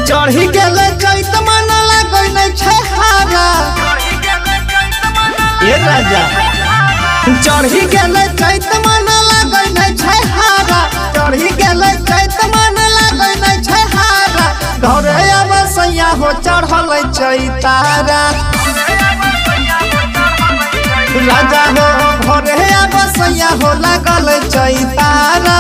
चढ़ी गेले चैत मन लागै नै छै हारा ए राजा चढ़ी गेले चैत मन लागै नै छै हारा चढ़ी गेले चैत मन लागै नै छै हारा घरे अवसैया हो चढ़ल चैतारा राजा हो घरे अवसैया हो लागल चैतारा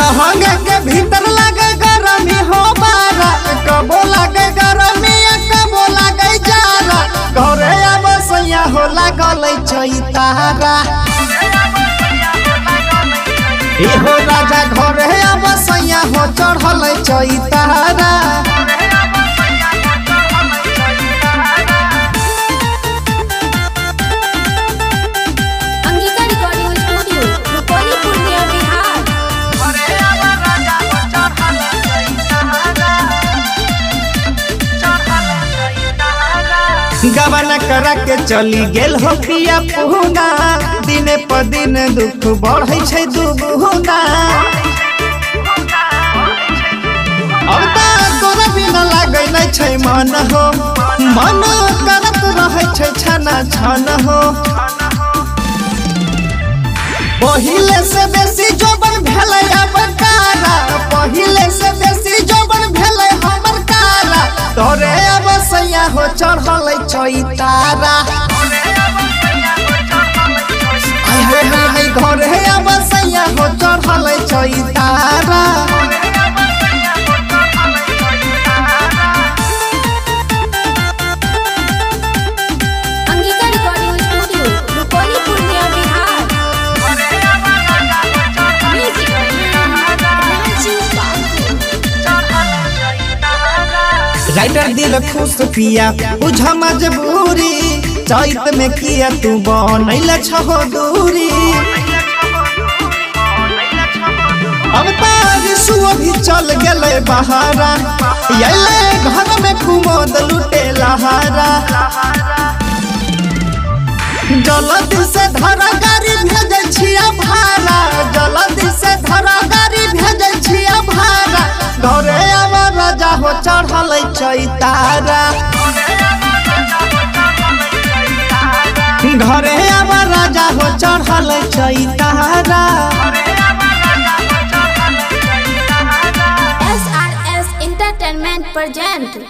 लहंगा के भीतर लगे गरमी हो बारा कबो लगे गरमी कबो लगे जारा घरे अवसैया हो लागल चैतारा हो राजा घरे अवसैया हो चढ़ल चैतारा गबना करा के चली गेल हो पिया पुहुना दिने पर दिन दुख बढ़ै छै दुगुना अब त तोरा बिना लागै नै छै मन हो मन करत रहै छै छना छन हो पहिले से बेसी जोबन भेलै अब कारा पहिले से बेसी जोबन भेलै हमर कारा तोरे अवसैया हो चढ़ल चैतारा घरे अवसैया हो चढ़ल चैतारा राइटर दिल खुश पिया बुझा मजबूरी चैत में किया तू बनैला छहो दूरी अब तारिसु भी चल गेले बहारा यले घर में कुमोद लुटे लहारा जल्दी से धरा गाड़ी भेजे छिया भारा जल्दी से धरा गाड़ी भेजे छिया भारा घरे आवा राजा हो चढ़ल चैतारा घरे आवा राजा हो चढ़ल चैतारा SRS Entertainment present